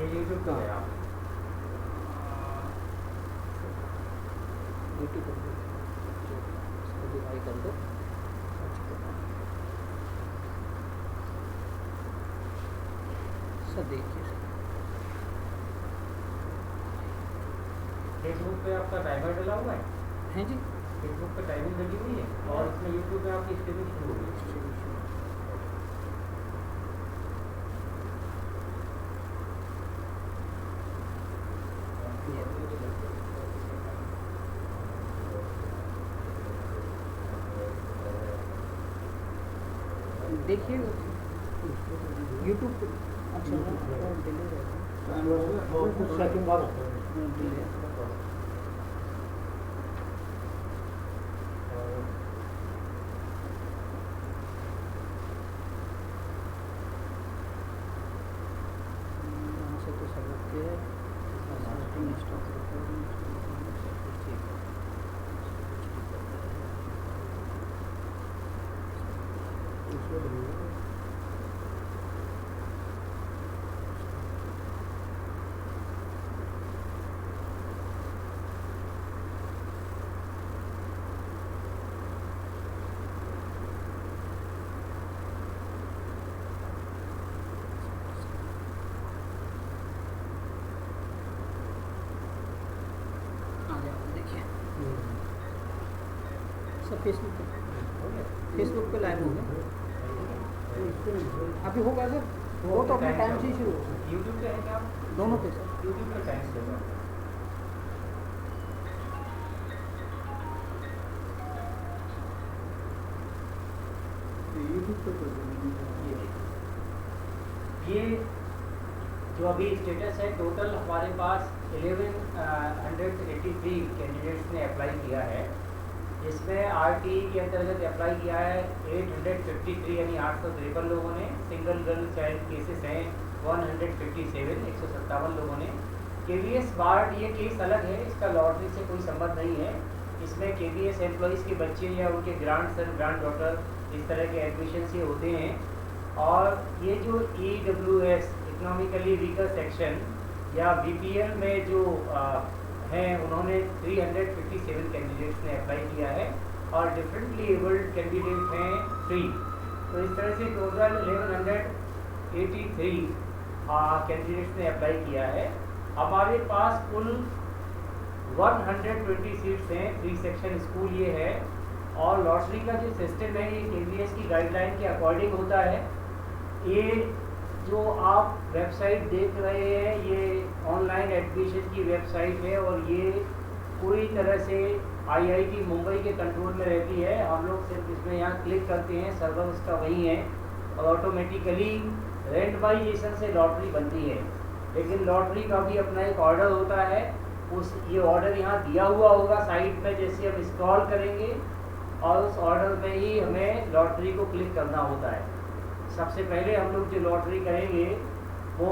YouTube का है आप यूट्यूब कर दो, इसको डिवाइड कर दो। सर देखिए सर, फेसबुक पे आपका टाइमर डला हुआ है, हैं जी। फेसबुक पे टाइमिंग लगी हुई है और इसमें यूट्यूब पे आपकी स्ट्रीमिंग शुरू हो गई है। देखिए यूट्यूब पे, अच्छा डिले रहता है, डिले। यहाँ से तो सब ओके है, स्टॉक रिकॉर्डिंग सब कुछ ठीक है। आ जाओ देखिए सब फेसबुक पे लाइव हो गया अभी होगा सर, वो तो अपने टाइम से ही शुरू होगा। यूट्यूब पे है क्या आप? दोनों पे सर, यूट्यूब पे टाइम से होगा। ये जो अभी स्टेटस है, टोटल हमारे पास 1183 कैंडिडेट्स ने अप्लाई किया है। इसमें आरटी के अंतर्गत अप्लाई किया है 853 यानी 853 लोगों ने। सिंगल गर्ल चाइल्ड केसेस हैं 157, 157 लोगों ने। केवीएस वार्ड ये केस अलग है, इसका लॉटरी से कोई संबंध नहीं है। इसमें केवीएस एम्प्लॉइज़ के बच्चे या उनके ग्रांड सन ग्रांड डॉटर इस तरह के एडमिशन ये होते हैं। और ये जो EWS इकोनॉमिकली वीकर सेक्शन या BPL में जो हैं, उन्होंने 357 कैंडिडेट्स ने अप्लाई किया है और डिफरेंटली एबल्ड कैंडिडेट हैं 3। तो इस तरह से टोटल 1183 कैंडिडेट्स ने अप्लाई किया है। हमारे पास कुल 120 सीट्स हैं, 3 सेक्शन स्कूल ये है। और लॉटरी का जो सिस्टम है ये KVS की गाइडलाइन के अकॉर्डिंग होता है। ये जो आप वेबसाइट देख रहे हैं ये ऑनलाइन एडमिशन की वेबसाइट है और ये पूरी तरह से IIT मुंबई के कंट्रोल में रहती है। हम लोग सिर्फ इसमें यहाँ क्लिक करते हैं, सर्वर उसका वही है और ऑटोमेटिकली रेंडमाइजेशन से लॉटरी बनती है। लेकिन लॉटरी का भी अपना एक ऑर्डर होता है, उस ये ऑर्डर यहाँ दिया हुआ होगा साइट में, जैसे हम इंस्टॉल करेंगे और उस ऑर्डर में ही हमें लॉटरी को क्लिक करना होता है। सबसे पहले हम लोग जो लॉटरी करेंगे वो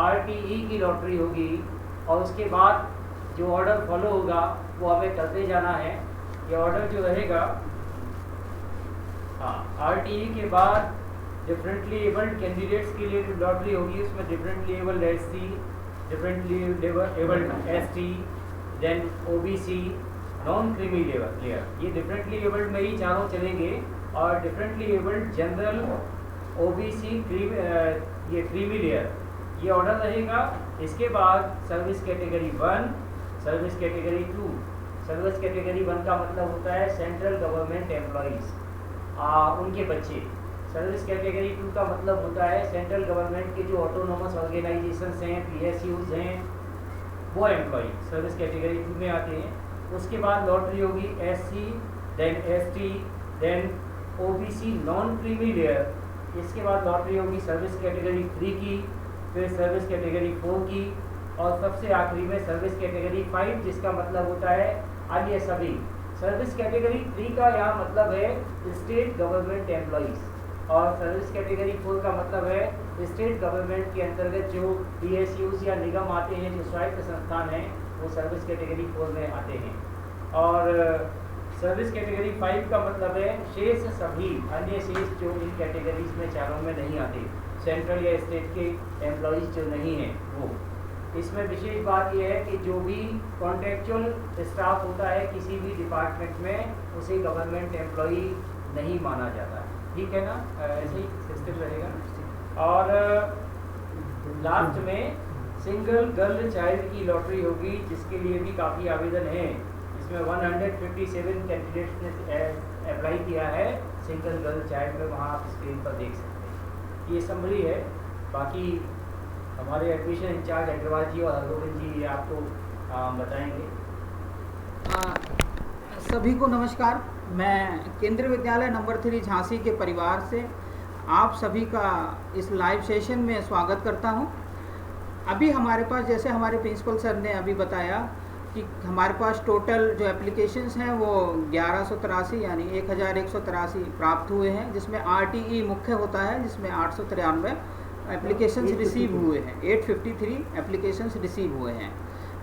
RTE की लॉटरी होगी और उसके बाद जो ऑर्डर फॉलो होगा वो हमें करते जाना है। ये ऑर्डर जो रहेगा, हाँ, RTE के बाद डिफरेंटली एबल्ड कैंडिडेट्स के लिए जो लॉटरी होगी उसमें differently abled SC, differently abled ST, then OBC, non creamy layer, ये डिफरेंटली एबल्ड में ही चारों चलेंगे। और डिफरेंटली एबल्ड जनरल OBC ये क्रीमी लेयर ये ऑर्डर रहेगा। इसके बाद service category 1, service category 2। Service category 1 का मतलब होता है सेंट्रल गवर्नमेंट एम्प्लॉइज़, उनके बच्चे। सर्विस कैटेगरी 2 का मतलब होता है सेंट्रल गवर्नमेंट के जो ऑटोनोमस ऑर्गेनाइजेशंस हैं, PSUs हैं, वो एम्प्लॉई सर्विस कैटेगरी 2 में आते हैं। उसके बाद लॉटरी होगी SC, then ST, then OBC non creamy layer. इसके बाद लॉटरी होगी सर्विस कैटेगरी 3 की, फिर सर्विस कैटेगरी 4 की और सबसे आखिरी में सर्विस कैटेगरी 5, जिसका मतलब होता है अन्य सभी। सर्विस कैटेगरी 3 का यहाँ मतलब है स्टेट गवर्नमेंट एम्प्लॉइज़ और सर्विस कैटेगरी 4 का मतलब है स्टेट गवर्नमेंट के अंतर्गत जो PSUs या निगम आते हैं, जो स्वायत्त संस्थान हैं, वो सर्विस कैटेगरी 4 में आते हैं। और सर्विस कैटेगरी 5 का मतलब है शेष सभी अन्य शेष जो इन कैटेगरीज में चारों में नहीं आते, सेंट्रल या स्टेट के एम्प्लॉइज़ जो नहीं हैं वो। इसमें विशेष बात यह है कि जो भी कॉन्ट्रेक्चुअल स्टाफ होता है किसी भी डिपार्टमेंट में उसे गवर्नमेंट एम्प्लॉई नहीं माना जाता, ठीक है ना, ऐसे ही सिस्टम रहेगा ना। और लास्ट में सिंगल गर्ल चाइल्ड की लॉटरी होगी जिसके लिए भी काफ़ी आवेदन हैं। इसमें 157 कैंडिडेट्स ने अप्लाई किया है सिंगल गर्ल चाइल्ड में, वहाँ आप स्क्रीन पर देख सकते हैं। ये समरी है, बाकी हमारे एडमिशन इंचार्ज अग्रवाल जी और हरगोविंद जी ये आपको बताएंगे। सभी को नमस्कार। मैं केंद्रीय विद्यालय नंबर 3 झांसी के परिवार से आप सभी का इस लाइव सेशन में स्वागत करता हूं। अभी हमारे पास, जैसे हमारे प्रिंसिपल सर ने अभी बताया कि हमारे पास टोटल जो एप्लीकेशंस हैं वो 1183 यानी 1183 प्राप्त हुए हैं, जिसमें RTE मुख्य होता है जिसमें 893 एप्लीकेशंस रिसीव हुए हैं, 853 एप्लीकेशंस रिसीव हुए हैं।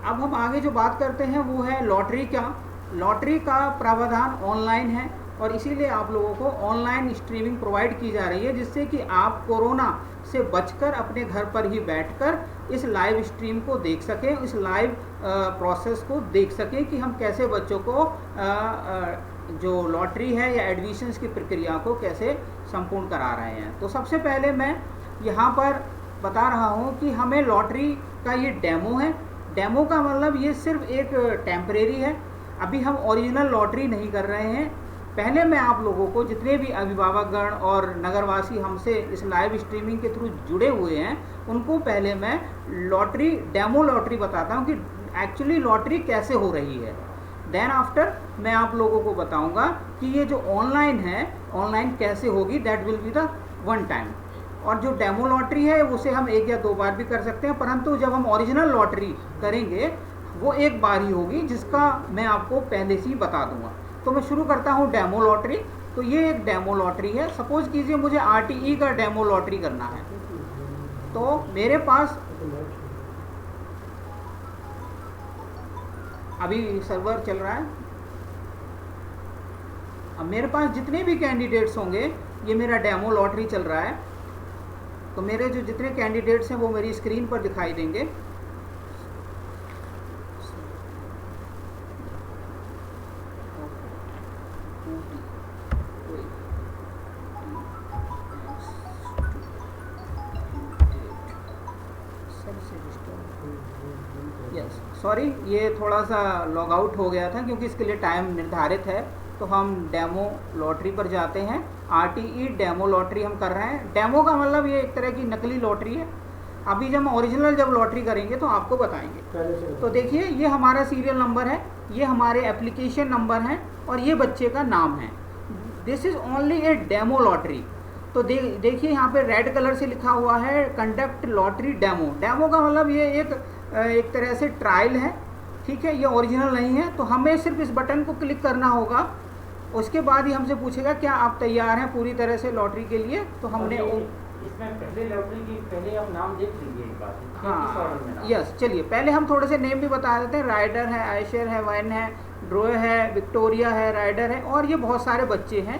अब हम आगे जो बात करते हैं वो है लॉटरी का। लॉटरी का प्रावधान ऑनलाइन है और इसीलिए आप लोगों को ऑनलाइन स्ट्रीमिंग प्रोवाइड की जा रही है, जिससे कि आप कोरोना से बचकर अपने घर पर ही बैठकर इस लाइव स्ट्रीम को देख सकें, इस लाइव प्रोसेस को देख सकें कि हम कैसे बच्चों को जो लॉटरी है या एडमिशन्स की प्रक्रिया को कैसे संपूर्ण करा रहे हैं। तो सबसे पहले मैं यहाँ पर बता रहा हूँ कि हमें लॉटरी का ये डेमो है। डेमो का मतलब ये सिर्फ एक टेम्परेरी है, अभी हम ओरिजिनल लॉटरी नहीं कर रहे हैं। पहले मैं आप लोगों को, जितने भी अभिभावकगण और नगरवासी हमसे इस लाइव स्ट्रीमिंग के थ्रू जुड़े हुए हैं, उनको पहले मैं लॉटरी, डेमो लॉटरी बताता हूँ कि एक्चुअली लॉटरी कैसे हो रही है। देन आफ्टर मैं आप लोगों को बताऊंगा कि ये जो ऑनलाइन है, ऑनलाइन कैसे होगी, that will be the one time. और जो डेमो लॉटरी है उसे हम 1 या 2 बार भी कर सकते हैं, परंतु जब हम ओरिजिनल लॉटरी करेंगे वो 1 बार ही होगी, जिसका मैं आपको पहले से ही बता दूंगा। तो मैं शुरू करता हूँ डेमो लॉटरी। तो ये एक डेमो लॉटरी है। सपोज कीजिए मुझे RTE का डेमो लॉटरी करना है, तो मेरे पास अभी सर्वर चल रहा है। अब मेरे पास जितने भी कैंडिडेट्स होंगे, ये मेरा डेमो लॉटरी चल रहा है, तो मेरे जो जितने कैंडिडेट्स हैं वो मेरी स्क्रीन पर दिखाई देंगे। यस, सॉरी, ये थोड़ा सा लॉग आउट हो गया था क्योंकि इसके लिए टाइम निर्धारित है। तो हम डेमो लॉटरी पर जाते हैं। RTE डेमो लॉटरी हम कर रहे हैं। डेमो का मतलब ये एक तरह की नकली लॉटरी है। अभी जब हम ओरिजिनल जब लॉटरी करेंगे तो आपको बताएंगे। तो देखिए, ये हमारा सीरियल नंबर है, ये हमारे एप्लीकेशन नंबर हैं और ये बच्चे का नाम है। This is only a demo lottery. तो देखिए यहाँ पे रेड कलर से लिखा हुआ है कंडक्ट लॉटरी डेमो। डेमो का मतलब ये एक तरह से ट्रायल है, ठीक है, ये ओरिजिनल नहीं है। तो हमें सिर्फ इस बटन को क्लिक करना होगा, उसके बाद ही हमसे पूछेगा क्या आप तैयार हैं पूरी तरह से लॉटरी के लिए। तो हमने इसमें पहले लॉटरी की पहले हम नाम देख लीजिए एक बार। हाँ, यस, चलिए पहले हम थोड़े से नेम भी बता देते हैं। राइडर है, आयशर है, वैन है, ड्रो है, विक्टोरिया है, राइडर है, और ये बहुत सारे बच्चे हैं।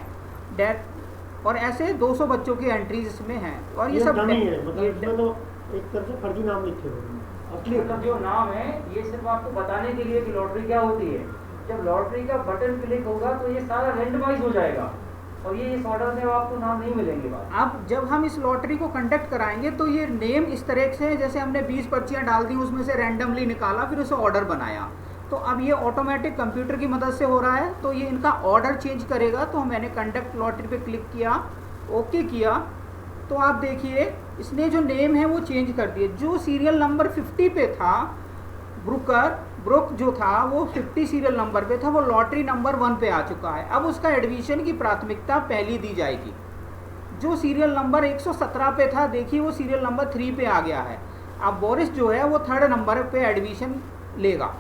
डेट और ऐसे 200 बच्चों की एंट्रीज इसमें हैं। और ये सब नहीं है, मतलब इसमें तो एक तरह से फर्जी नाम लिखे हुए हैं। मतलब जो नाम है ये सिर्फ आपको बताने के लिए कि लॉटरी क्या होती है। जब लॉटरी का बटन क्लिक होगा तो ये सारा रैंडमाइज हो जाएगा और ये इस ऑर्डर में आपको नाम नहीं मिलेंगे बाद। अब जब हम इस लॉटरी को कंडक्ट कराएंगे तो ये नेम इस तरह से है जैसे हमने 20 पर्चियाँ डाल दी, उसमें से रैंडमली निकाला, फिर उसे ऑर्डर बनाया। तो अब ये ऑटोमेटिक कंप्यूटर की मदद से हो रहा है, तो ये इनका ऑर्डर चेंज करेगा। तो मैंने कंडक्ट लॉटरी पे क्लिक किया, ओके किया, तो आप देखिए इसने जो नेम है वो चेंज कर दिए। जो सीरियल नंबर 50 पे था, ब्रुक जो था वो 50 सीरियल नंबर पे था, वो लॉटरी नंबर 1 पे आ चुका है। अब उसका एडमिशन की प्राथमिकता पहली दी जाएगी। जो सीरियल नंबर 117 पे था, देखिए वो सीरियल नंबर 3 पे आ गया है। अब बोरिस जो है वो 3rd नंबर पे एडमिशन लेगा,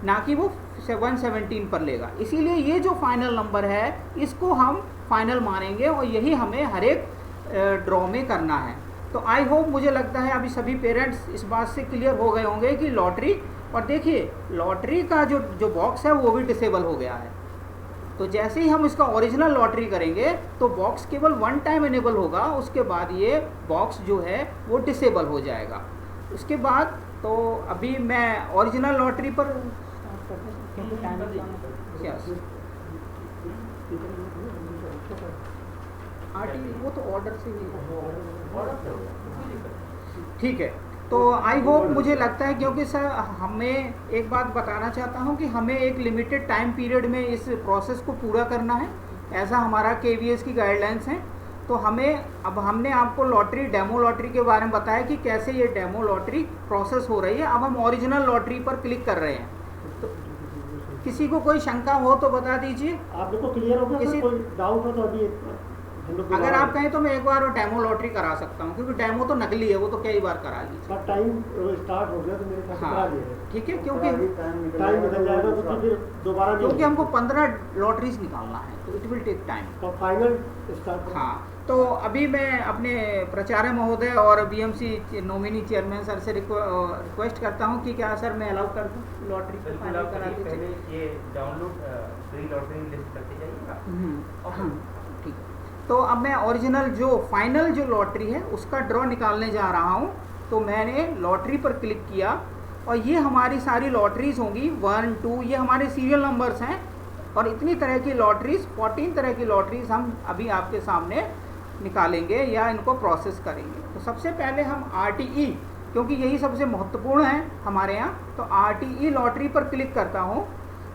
ना कि वो 117 पर लेगा। इसीलिए ये जो फाइनल नंबर है इसको हम फाइनल मानेंगे और यही हमें हर एक ड्रॉ में करना है। तो आई होप, मुझे लगता है अभी सभी पेरेंट्स इस बात से क्लियर हो गए होंगे कि लॉटरी, और देखिए लॉटरी का जो बॉक्स है वो भी डिसेबल हो गया है। तो जैसे ही हम इसका ओरिजिनल लॉटरी करेंगे तो बॉक्स केवल 1 टाइम इनेबल होगा, उसके बाद ये बॉक्स जो है वो डिसेबल हो जाएगा। उसके बाद तो अभी मैं ओरिजिनल लॉटरी पर वो तो ऑर्डर से ही ठीक है। तो आई होप, मुझे लगता है, क्योंकि सर हमें एक बात बताना चाहता हूं कि हमें एक लिमिटेड टाइम पीरियड में इस प्रोसेस को पूरा करना है, ऐसा हमारा KVS की गाइडलाइंस हैं। तो हमने आपको लॉटरी, डेमो लॉटरी के बारे में बताया कि कैसे ये डेमो लॉटरी प्रोसेस हो रही है। अब हम ओरिजिनल लॉटरी पर क्लिक कर रहे हैं। तो किसी को कोई शंका हो तो बता दीजिए। आप देखो क्लियर हो गया, कोई डाउट हो तो अभी अगर आप कहें तो मैं एक बार वो डेमो लॉटरी करा सकता हूँ, क्योंकि डेमो तो नकली है, वो तो कई बार करा ली। टाइम स्टार्ट हो गया तो मेरे ख्याल से करा दिया ठीक है, क्योंकि टाइम निकल जाएगा तो फिर दोबारा, क्योंकि हमको 15 लॉटरीज निकालना है, तो इट विल टेक टाइम। तो फाइनल स्टार्ट। हाँ, तो अभी मैं अपने प्राचार्य महोदय और BMC नॉमिनी चेयरमैन सर से रिक्वेस्ट करता हूँ कि क्या सर मैं अलाउ कर दूँ लॉटरी को फाइनल करा पहले ये डाउनलोड फ्री लॉटरी लिस्ट करके जाइएगा। हाँ ठीक है। तो अब मैं ओरिजिनल जो फाइनल जो लॉटरी है उसका ड्रॉ निकालने जा रहा हूँ। तो मैंने लॉटरी पर क्लिक किया और ये हमारी सारी लॉटरीज होंगी 1, 2, ये हमारे सीरियल नंबर्स हैं। और इतनी तरह की लॉटरीज, 14 तरह की लॉटरीज हम अभी आपके सामने निकालेंगे या इनको प्रोसेस करेंगे। तो सबसे पहले हम RTE, क्योंकि यही सबसे महत्वपूर्ण है हमारे यहाँ, तो RTE लॉटरी पर क्लिक करता हूँ।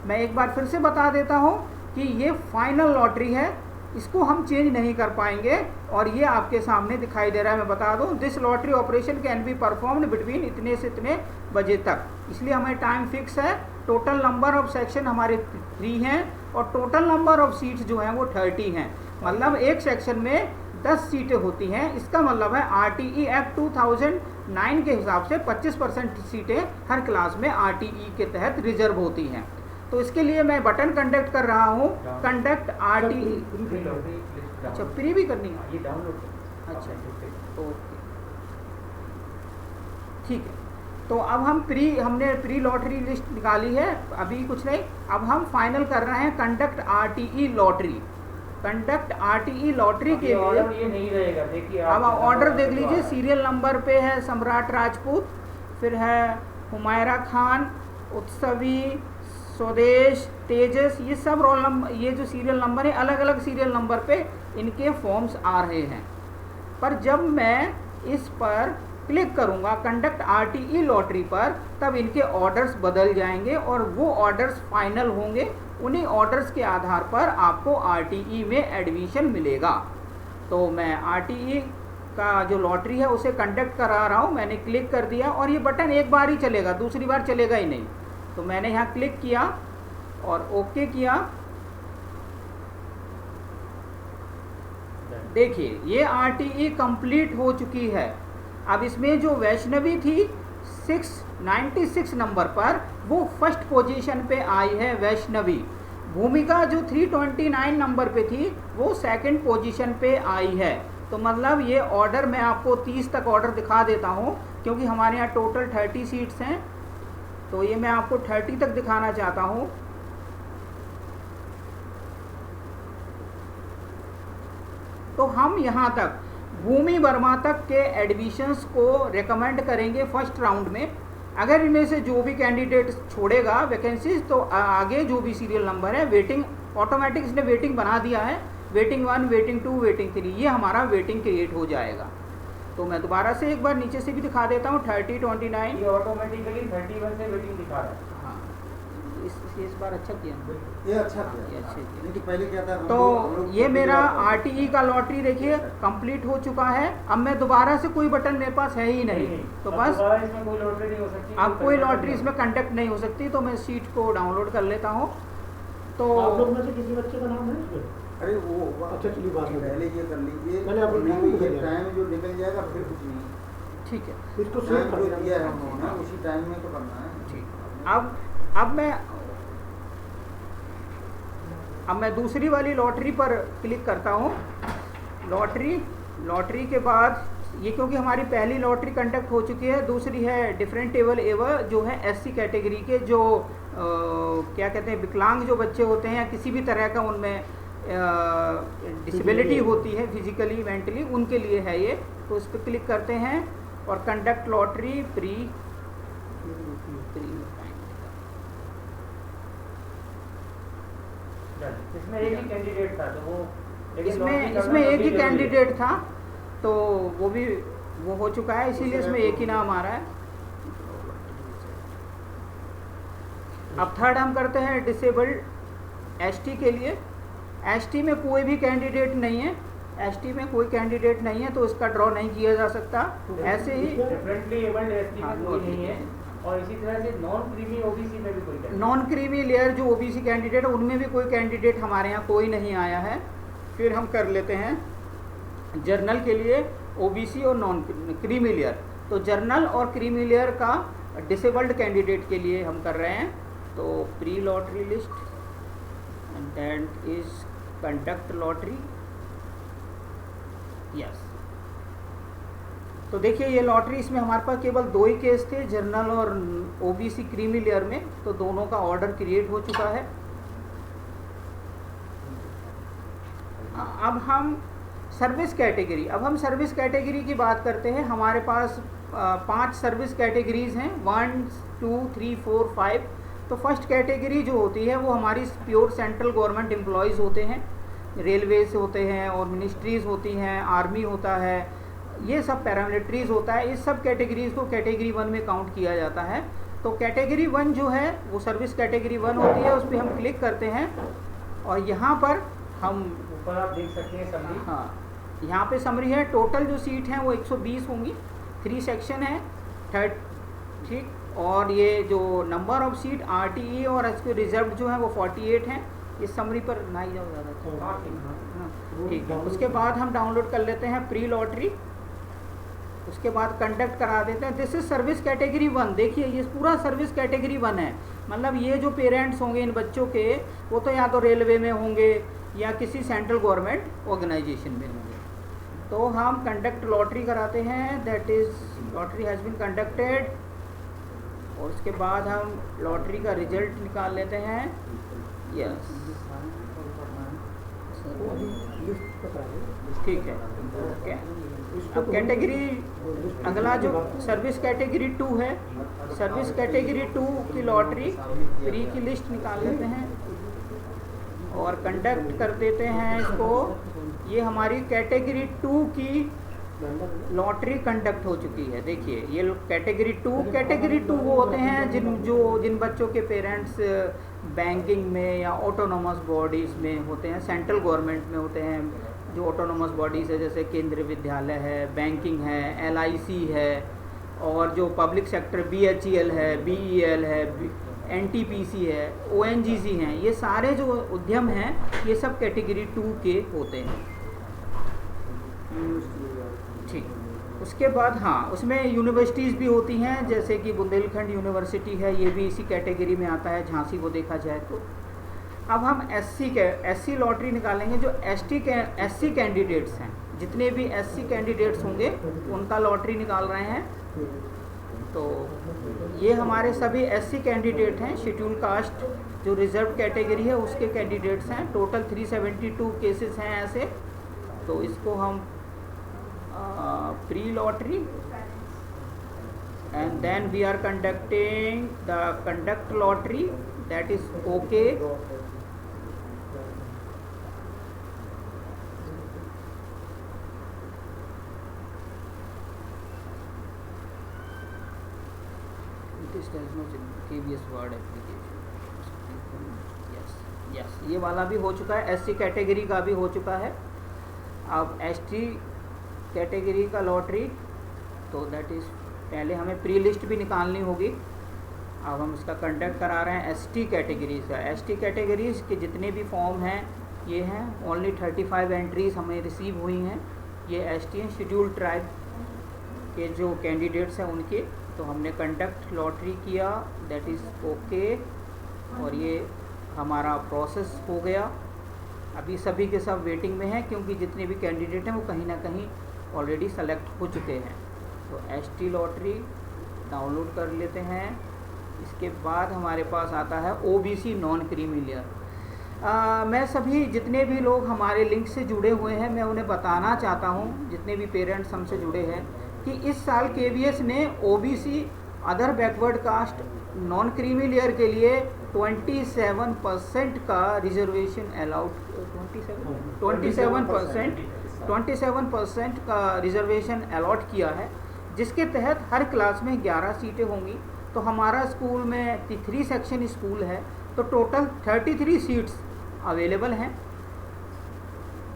मैं एक बार फिर से बता देता हूँ कि ये फाइनल लॉटरी है, इसको हम चेंज नहीं कर पाएंगे। और ये आपके सामने दिखाई दे रहा है, मैं बता दूं, this lottery operation can be performed between इतने से इतने बजे तक, इसलिए हमें टाइम फिक्स है। टोटल नंबर ऑफ सेक्शन हमारे 3 हैं और टोटल नंबर ऑफ सीट्स जो हैं वो 30 हैं। मतलब एक सेक्शन में 10 सीटें होती हैं। इसका मतलब है RTE एक्ट 2009 के हिसाब से 25% सीटें हर क्लास में RTE के तहत रिजर्व होती हैं। तो इसके लिए मैं बटन कंडक्ट कर रहा हूँ, कंडक्ट RTE। अच्छा, प्री भी करनी है, ये डाउनलोड। अच्छा ओके ठीक है। तो अब हमने प्री लॉटरी लिस्ट निकाली है, अभी कुछ नहीं। अब हम फाइनल कर रहे हैं conduct RTE lottery. Conduct RTE lottery के लिए ये नहीं रहेगा, देखिए अब ऑर्डर देख लीजिए। सीरियल नंबर पे है सम्राट राजपूत, फिर है हुमायरा खान, उत्सवी, स्वदेश, तेजस, ये सब रोल नंबर, ये जो सीरियल नंबर है अलग अलग सीरियल नंबर पे इनके फॉर्म्स आ रहे हैं। पर जब मैं इस पर क्लिक करूंगा कंडक्ट RTE लॉटरी पर, तब इनके ऑर्डर्स बदल जाएंगे और वो ऑर्डर्स फाइनल होंगे। उन्हीं ऑर्डर्स के आधार पर आपको RTE में एडमिशन मिलेगा। तो मैं RTE का जो लॉटरी है उसे कंडक्ट करा रहा हूँ। मैंने क्लिक कर दिया और ये बटन एक बार ही चलेगा, दूसरी बार चलेगा ही नहीं। तो मैंने यहाँ क्लिक किया और ओके किया। देखिए ये RTE कंप्लीट हो चुकी है। अब इसमें जो वैष्णवी थी 696 नंबर पर, वो फर्स्ट पोजीशन पे आई है वैष्णवी। भूमिका जो 329 नंबर पे थी वो सेकंड पोजीशन पे आई है। तो मतलब ये ऑर्डर मैं आपको 30 तक ऑर्डर दिखा देता हूँ, क्योंकि हमारे यहाँ टोटल 30 सीट्स हैं। तो ये मैं आपको 30 तक दिखाना चाहता हूँ। तो हम यहाँ तक भूमि वर्मा तक के एडमिशन्स को रेकमेंड करेंगे फर्स्ट राउंड में। अगर इनमें से जो भी कैंडिडेट छोड़ेगा वैकेंसीज, तो आगे जो भी सीरियल नंबर है वेटिंग, ऑटोमेटिक इसने वेटिंग बना दिया है, वेटिंग 1, वेटिंग 2, वेटिंग 3, ये हमारा वेटिंग क्रिएट हो जाएगा। तो मैं दोबारा से एक बार नीचे से भी दिखा देता हूँ 30, 29, ये ऑटोमेटिकली 31 से वेटिंग दिखा रहा है। हाँ, इस बार अच्छा किया, ये अच्छा किया, ये अच्छे किया। नहीं तो पहले क्या था। तो ये मेरा RTE का लॉटरी देखिए कंप्लीट हो चुका है। अब मैं दोबारा से कोई बटन मेरे पास है ही नहीं, तो बस इसमें कोई लॉटरी नहीं हो सकती। अब कोई लॉटरी इसमें कंडक्ट नहीं हो सकती। तो मैं सीट को डाउनलोड कर लेता हूँ। तो आप लोग में से किसी बच्चे का नाम है इसमें? अरे वो अच्छा चलिए बात में पहले ये कर लीजिए, मैंने आपको नाम ही ये दिया। टाइम जो निकल जाएगा फिर कुछ नहीं। ठीक है, इसको सेव टाइम कर जो दिया है देना। उन्होंने उसी टाइम में तो करना है। ठीक। अब मैं दूसरी वाली लॉटरी पर क्लिक करता हूँ। लॉटरी के बाद ये, क्योंकि हमारी पहली लॉटरी कंडक्ट हो चुकी है, दूसरी है डिफरेंट टेबल एवर, जो है SC कैटेगरी के जो क्या कहते हैं, विकलांग जो बच्चे होते हैं या किसी भी तरह का उनमें डिसेबिलिटी होती है फिजिकली मेंटली, उनके लिए है ये। तो इस पर क्लिक करते हैं और कंडक्ट लॉटरी प्री इसमें एक ही कैंडिडेट था तो वो लेकिन इसमें lottery करना इसमें एक ही जरूरी है। कैंडिडेट था तो वो हो चुका है, इसीलिए इसमें एक ही नाम आ रहा है। अब थर्ड हम करते हैं डिसेबल्ड एसटी के लिए। एसटी में कोई भी कैंडिडेट नहीं है, एसटी में कोई कैंडिडेट नहीं है तो इसका ड्रॉ नहीं किया जा सकता। ऐसे ही डिफरेंटली एबल्ड एसटी हाँ, में कोई नहीं है और इसी तरह से नॉन क्रीमी ओबीसी में भी कोई नहीं है। नॉन क्रीमी लेयर जो ओबीसी कैंडिडेट है उनमें भी कोई कैंडिडेट हमारे यहाँ कोई नहीं आया है। फिर हम कर लेते हैं जर्नल के लिए ओबीसी और नॉन क्रीमी लेयर। तो जर्नल और क्रीमी लेयर का डिसेबल्ड कैंडिडेट के लिए हम कर रहे हैं। तो pre lottery list and that is conduct lottery. Yes, तो देखिए ये लॉटरी, इसमें हमारे पास केवल 2 ही केस थे, जर्नल और ओबीसी क्रीमी लेयर में, तो दोनों का ऑर्डर क्रिएट हो चुका है। अब हम सर्विस कैटेगरी की बात करते हैं। हमारे पास 5 सर्विस कैटेगरीज हैं, 1 2 3 4 5। तो फर्स्ट कैटेगरी जो होती है वो हमारी प्योर सेंट्रल गवर्नमेंट एम्प्लॉयज़ होते हैं, रेलवेज होते हैं और मिनिस्ट्रीज़ होती हैं, आर्मी होता है, ये सब पैरामिलिट्रीज़ होता है। इस सब कैटेगरीज़ को कैटेगरी 1 में काउंट किया जाता है। तो कैटेगरी 1 जो है वो सर्विस कैटेगरी 1 होती है, उस पर हम क्लिक करते हैं और यहाँ पर हम ऊपर आप देख सकते हैं समरी। हाँ, यहाँ पे समरी है। टोटल जो सीट हैं वो 120 होंगी, 3 सेक्शन है, ठीक। और ये जो नंबर ऑफ सीट आरटीई और इसके रिजर्व जो है वो 48 हैं। इस समरी पर ना ही जाओ ज़्यादा, हाँ ठीक है। उसके बाद हम डाउनलोड कर लेते हैं प्री लॉटरी, उसके बाद कंडक्ट करा देते हैं। This is service category 1। देखिए ये पूरा सर्विस कैटेगरी 1 है, मतलब ये जो पेरेंट्स होंगे इन बच्चों के वो तो या तो रेलवे में होंगे या किसी सेंट्रल गवर्नमेंट ऑर्गेनाइजेशन में होंगे। तो हम कंडक्ट लॉटरी कराते हैं, that is lottery has been conducted. और उसके बाद हम लॉटरी का रिजल्ट निकाल लेते हैं। यस, ठीक है, ओके। अब कैटेगरी अगला जो सर्विस कैटेगरी 2 है, सर्विस कैटेगरी 2 की लॉटरी प्री की लिस्ट निकाल लेते हैं और कंडक्ट कर देते हैं इसको। ये हमारी कैटेगरी 2 की लॉटरी कंडक्ट हो चुकी है। देखिए ये कैटेगरी 2 वो होते हैं जिन बच्चों के पेरेंट्स बैंकिंग में या ऑटोनोमस बॉडीज़ में होते हैं, सेंट्रल गवर्नमेंट में होते हैं। जो ऑटोनोमस बॉडीज़ है जैसे केंद्रीय विद्यालय है, बैंकिंग है, एलआईसी है, और जो पब्लिक सेक्टर बीएचईएल है, बीईएल है, एनटीपीसी है, ओएनजीसी हैं, ये सारे जो उद्यम हैं ये सब कैटेगरी 2 के होते हैं, ठीक। उसके बाद हाँ, उसमें यूनिवर्सिटीज़ भी होती हैं, जैसे कि बुंदेलखंड यूनिवर्सिटी है, ये भी इसी कैटेगरी में आता है, झांसी को देखा जाए तो। अब हम एससी लॉटरी निकालेंगे। जो एससी कैंडिडेट्स हैं, जितने भी एससी कैंडिडेट्स होंगे उनका लॉटरी निकाल रहे हैं। तो ये हमारे सभी एससी कैंडिडेट हैं, शेड्यूल कास्ट जो रिजर्व कैटेगरी है उसके कैंडिडेट्स हैं। टोटल 372 केसेस हैं ऐसे। तो इसको हम pre lottery and then we are conducting the conduct lottery, that is okay. Yes, ये वाला भी हो चुका है, एससी कैटेगरी का भी हो चुका है। अब एसटी कैटेगरी का लॉटरी, तो दैट इज़ पहले हमें प्री लिस्ट भी निकालनी होगी। अब हम इसका कंडक्ट करा रहे हैं एसटी कैटेगरीज का। एसटी कैटेगरीज के जितने भी फॉर्म हैं ये हैं, ओनली 35 एंट्रीज हमें रिसीव हुई हैं। ये एसटी हैं, शेड्यूल ट्राइब के जो कैंडिडेट्स हैं उनके। तो हमने कंडक्ट लॉटरी किया, दैट इज़ ओके, और ये हमारा प्रोसेस हो गया। अभी सभी के सब वेटिंग में हैं क्योंकि जितने भी कैंडिडेट हैं वो कहीं ना कहीं ऑलरेडी सेलेक्ट हो चुके हैं। तो एसटी लॉटरी डाउनलोड कर लेते हैं। इसके बाद हमारे पास आता है ओबीसी नॉन क्रीमी लेयर। मैं सभी जितने भी लोग हमारे लिंक से जुड़े हुए हैं मैं उन्हें बताना चाहता हूं, जितने भी पेरेंट्स हमसे जुड़े हैं, कि इस साल KVS ने OBC other backward caste non creamy layer के लिए 27% का रिजर्वेशन अलाउड 27% का रिजर्वेशन अलॉट किया है, जिसके तहत हर क्लास में 11 सीटें होंगी। तो हमारा स्कूल में 3 सेक्शन स्कूल है, तो टोटल 33 सीट्स अवेलेबल हैं।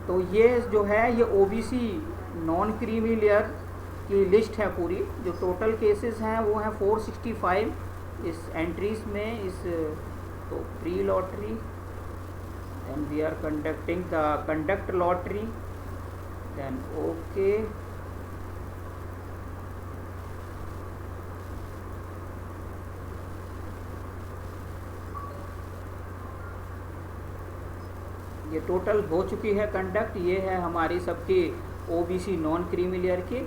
तो ये जो है ये OBC नॉन क्रीमी लेयर की लिस्ट है पूरी। जो टोटल केसेस हैं वो हैं 465 इस एंट्रीज में। इस तो pre lottery, then we are conducting the conduct lottery, then okay, ये टोटल हो चुकी है कंडक्ट। ये है हमारी सबकी OBC नॉन क्रीमी लेयर की।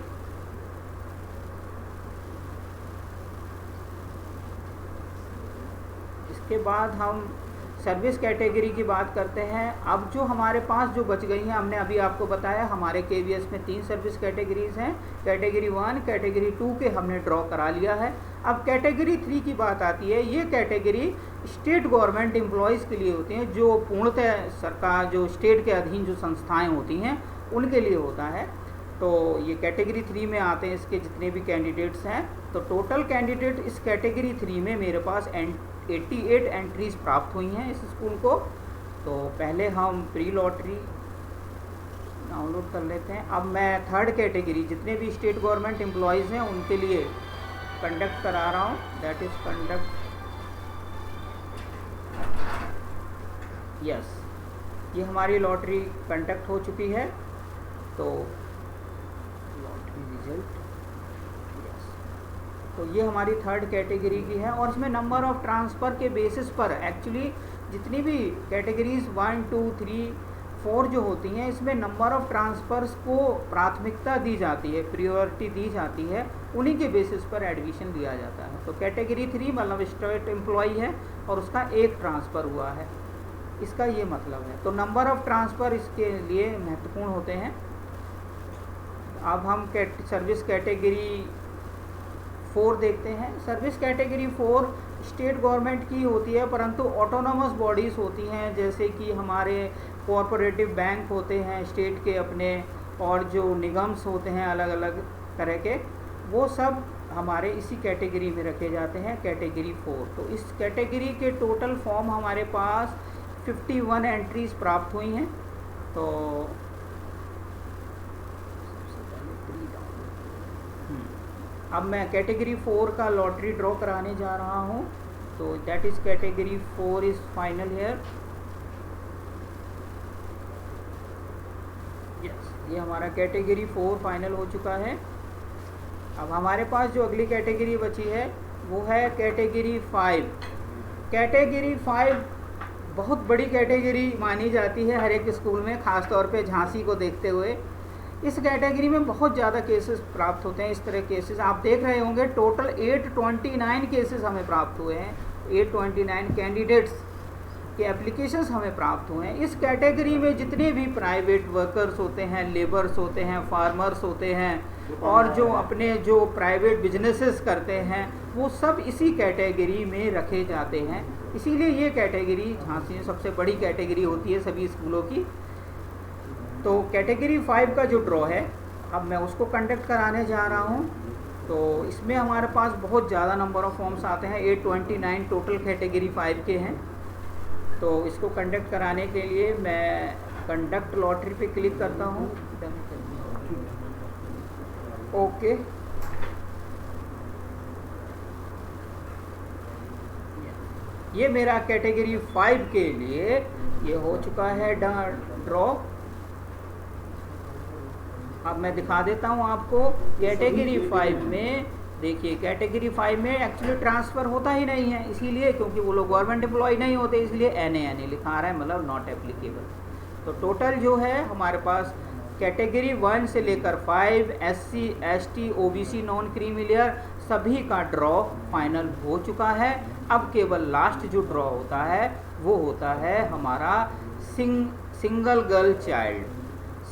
इसके बाद हम सर्विस कैटेगरी की बात करते हैं। अब जो हमारे पास जो बच गई हैं, हमने अभी आपको बताया हमारे KVS में 3 सर्विस कैटेगरीज हैं। कैटेगरी 1, कैटेगरी 2 के हमने ड्रॉ करा लिया है। अब कैटेगरी 3 की बात आती है। ये कैटेगरी स्टेट गवर्नमेंट एम्प्लॉयज़ के लिए होती हैं, जो पूर्णतः सरकार, जो स्टेट के अधीन जो संस्थाएं होती हैं उनके लिए होता है। तो ये कैटेगरी 3 में आते हैं इसके जितने भी कैंडिडेट्स हैं। तो टोटल कैंडिडेट इस कैटेगरी 3 में मेरे पास 88 एंट्रीज प्राप्त हुई हैं इस स्कूल को। तो पहले हम प्री लॉटरी डाउनलोड कर लेते हैं। अब मैं थर्ड कैटेगरी जितने भी स्टेट गवर्नमेंट एम्प्लॉयज़ हैं उनके लिए कंडक्ट करा रहा हूँ, दैट इज़ कंडक्ट। यस, ये हमारी लॉटरी कंडक्ट हो चुकी है। तो लॉटरी रिजल्ट, यस, तो ये हमारी थर्ड कैटेगरी की है। और इसमें नंबर ऑफ ट्रांसफ़र के बेसिस पर एक्चुअली जितनी भी कैटेगरीज 1, 2, 3, 4 जो होती हैं, इसमें नंबर ऑफ ट्रांसफ़र्स को प्राथमिकता दी जाती है, प्रियोरिटी दी जाती है, उन्हीं के बेसिस पर एडमिशन दिया जाता है। तो कैटेगरी 3 मतलब स्टेट एम्प्लॉई है और उसका 1 ट्रांसफ़र हुआ है, इसका ये मतलब है। तो नंबर ऑफ ट्रांसफ़र इसके लिए महत्वपूर्ण होते हैं। अब हम सर्विस कैटेगरी 4 देखते हैं। सर्विस कैटेगरी 4 स्टेट गवर्नमेंट की होती है, परंतु ऑटोनोमस बॉडीज़ होती हैं, जैसे कि हमारे कोऑपरेटिव बैंक होते हैं स्टेट के अपने, और जो निगम्स होते हैं अलग अलग तरह के, वो सब हमारे इसी कैटेगरी में रखे जाते हैं, कैटेगरी 4। तो इस कैटेगरी के टोटल फॉर्म हमारे पास 51 एंट्रीज प्राप्त हुई हैं। तो अब मैं कैटेगरी 4 का लॉटरी ड्रॉ कराने जा रहा हूँ। तो that is category 4 is final here. Yes, ये हमारा कैटेगरी 4 फाइनल हो चुका है। अब हमारे पास जो अगली कैटेगरी बची है वो है कैटेगरी 5। कैटेगरी 5 बहुत बड़ी कैटेगरी मानी जाती है हर एक स्कूल में, ख़ास तौर पे झांसी को देखते हुए। इस कैटेगरी में बहुत ज़्यादा केसेस प्राप्त होते हैं। इस तरह केसेस आप देख रहे होंगे, टोटल 829 केसेस हमें प्राप्त हुए हैं। 829 कैंडिडेट्स के एप्लीकेशंस हमें प्राप्त हुए हैं। इस कैटेगरी में जितने भी प्राइवेट वर्कर्स होते हैं, लेबर्स होते हैं, फार्मर्स होते हैं, और जो अपने जो प्राइवेट बिजनेसेस करते हैं, वो सब इसी कैटेगरी में रखे जाते हैं। इसीलिए ये कैटेगरी झांसी में सबसे बड़ी कैटेगरी होती है सभी स्कूलों की। तो कैटेगरी 5 का जो ड्रॉ है, अब मैं उसको कंडक्ट कराने जा रहा हूँ। तो इसमें हमारे पास बहुत ज़्यादा नंबर ऑफ़ फॉर्म्स आते हैं, 829 टोटल कैटेगरी 5 के हैं। तो इसको कंडक्ट कराने के लिए मैं कंडक्ट लॉटरी पे क्लिक करता हूँ, ओके। ये मेरा कैटेगरी 5 के लिए ये हो चुका है ड्रॉ। अब मैं दिखा देता हूँ आपको। कैटेगरी 5 में देखिए, कैटेगरी 5 में एक्चुअली ट्रांसफ़र होता ही नहीं है, इसीलिए क्योंकि वो लोग गवर्नमेंट एम्प्लॉय नहीं होते, इसलिए NA लिखा रहा है, मतलब नॉट एप्लीकेबल। तो टोटल जो है हमारे पास कैटेगरी 1 से लेकर 5 SC ST OBC non creamy layer सभी का ड्रॉ फाइनल हो चुका है। अब केवल लास्ट जो ड्रॉ होता है वो होता है हमारा single girl child.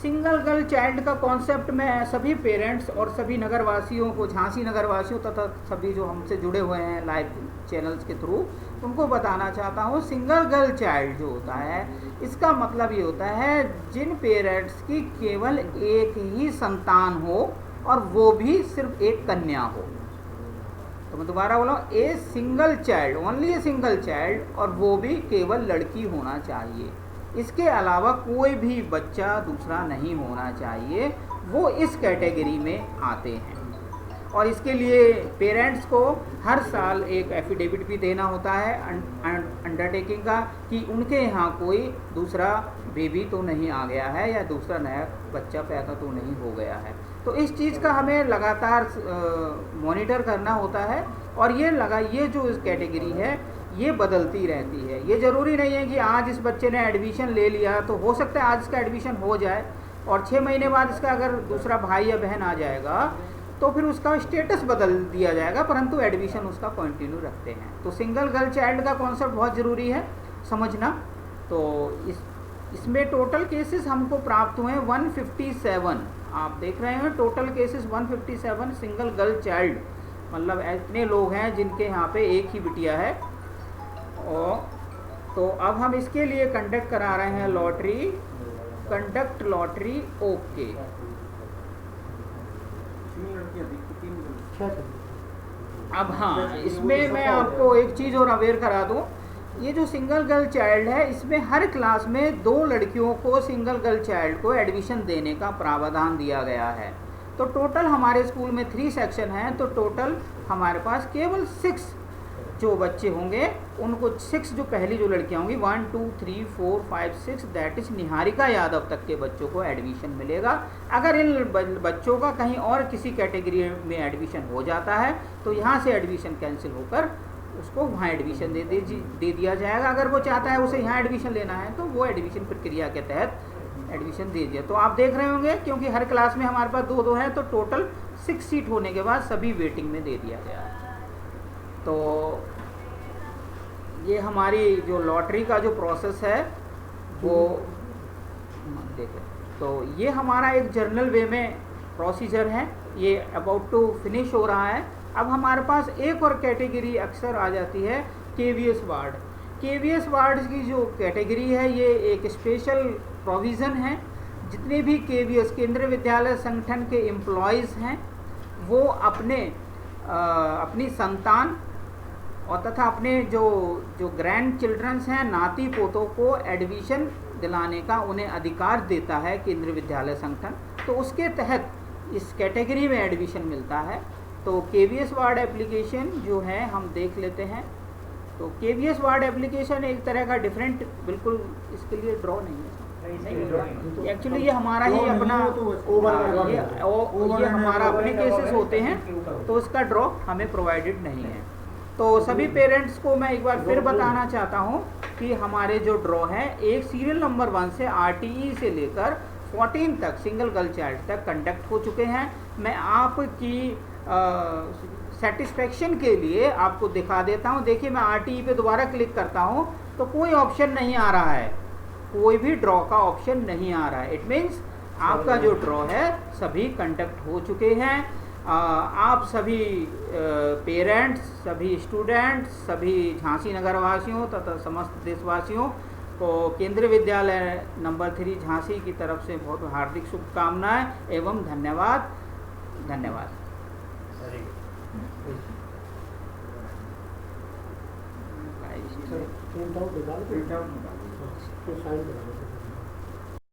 Single girl child का कॉन्सेप्ट मैं सभी पेरेंट्स और सभी नगरवासियों को, झांसी नगरवासियों तथा सभी जो हमसे जुड़े हुए हैं लाइव चैनल्स के थ्रू, उनको बताना चाहता हूँ। सिंगल गर्ल चाइल्ड जो होता है, इसका मतलब ये होता है जिन पेरेंट्स की केवल एक ही संतान हो और वो भी सिर्फ एक कन्या हो। तो मैं दोबारा बोला, a single child, only a single child, और वो भी केवल लड़की होना चाहिए। इसके अलावा कोई भी बच्चा दूसरा नहीं होना चाहिए, वो इस कैटेगरी में आते हैं। और इसके लिए पेरेंट्स को हर साल एक एफिडेविट भी देना होता है अंडरटेकिंग का कि उनके यहाँ कोई दूसरा बेबी तो नहीं आ गया है या दूसरा नया बच्चा पैदा तो नहीं हो गया है। तो इस चीज़ का हमें लगातार मॉनिटर करना होता है। और ये जो इस कैटेगरी है ये बदलती रहती है। ये ज़रूरी नहीं है कि आज इस बच्चे ने एडमिशन ले लिया तो हो सकता है आज इसका एडमिशन हो जाए और 6 महीने बाद इसका अगर दूसरा भाई या बहन आ जाएगा तो फिर उसका स्टेटस बदल दिया जाएगा, परंतु एडमिशन उसका कंटिन्यू रखते हैं। तो सिंगल गर्ल चाइल्ड का कॉन्सेप्ट बहुत ज़रूरी है समझना। तो इसमें टोटल केसेस हमको प्राप्त हुए 157। आप देख रहे हैं total cases 157 single girl child, मतलब इतने लोग हैं जिनके यहाँ पे एक ही बिटिया है। और तो अब हम इसके लिए कंडक्ट करा रहे हैं लॉटरी, कंडक्ट लॉटरी ओके। अब हाँ, इसमें मैं आपको एक चीज़ और अवेयर करा दूँ। ये जो सिंगल गर्ल चाइल्ड है, इसमें हर क्लास में 2 लड़कियों को सिंगल गर्ल चाइल्ड को एडमिशन देने का प्रावधान दिया गया है। तो टोटल हमारे स्कूल में 3 सेक्शन हैं, तो टोटल हमारे पास केवल 6 जो बच्चे होंगे, उनको 6 जो पहली जो लड़कियां होंगी 1 2 3 4 5 6 दैट इज निहारिका यादव तक के बच्चों को एडमिशन मिलेगा। अगर इन बच्चों का कहीं और किसी कैटेगरी में एडमिशन हो जाता है तो यहाँ से एडमिशन कैंसिल होकर उसको वहाँ एडमिशन दे दिया जाएगा। अगर वो चाहता है उसे यहाँ एडमिशन लेना है तो वो एडमिशन प्रक्रिया के तहत एडमिशन दे दिया। तो आप देख रहे होंगे क्योंकि हर क्लास में हमारे पास 2-2 है, तो टोटल 6 सीट होने के बाद सभी वेटिंग में दे दिया गया है। तो ये हमारी जो लॉटरी का जो प्रोसेस है वो देखें, तो ये हमारा एक जर्नल वे में प्रोसीजर है, ये अबाउट टू फिनिश हो रहा है। अब हमारे पास एक और कैटेगरी अक्सर आ जाती है केवीएस वार्ड। केवीएस वार्ड की जो कैटेगरी है ये एक स्पेशल प्रोविज़न है। जितने भी केवीएस केंद्रीय विद्यालय संगठन के एम्प्लॉयज़ हैं वो अपनी संतान और तथा अपने जो ग्रैंड चिल्ड्रंस हैं, नाती पोतों को एडमिशन दिलाने का उन्हें अधिकार देता है केंद्रीय विद्यालय संगठन। तो उसके तहत इस कैटेगरी में एडमिशन मिलता है। तो केवीएस वार्ड एप्लीकेशन जो है हम देख लेते हैं। तो केवीएस वार्ड एप्लीकेशन एक तरह का डिफरेंट, बिल्कुल इसके लिए ड्रॉ नहीं है एक्चुअली, ये हमारा ही अपना ये हमारा अपने केसेस होते हैं तो उसका ड्रॉ हमें प्रोवाइडेड नहीं है। तो सभी पेरेंट्स को मैं एक बार फिर बताना चाहता हूँ कि हमारे जो ड्रॉ है एक सीरियल नंबर 1 से RTE से लेकर 14 तक सिंगल गर्ल चाइल्ड तक कंडक्ट हो चुके हैं। मैं आपकी सेटिस्फेक्शन के लिए आपको दिखा देता हूँ। देखिए मैं RTE पे दोबारा क्लिक करता हूँ तो कोई ऑप्शन नहीं आ रहा है, कोई भी ड्रॉ का ऑप्शन नहीं आ रहा है। इट मीन्स आपका जो ड्रॉ है सभी कंडक्ट हो चुके हैं। आप सभी पेरेंट्स, सभी स्टूडेंट्स, सभी झांसी नगर वासियों तथा समस्त देशवासियों को केंद्रीय विद्यालय नंबर 3 झांसी की तरफ से बहुत हार्दिक शुभकामनाएं एवं धन्यवाद। धन्यवाद। प्रिंट आउट निकाल के साइन करा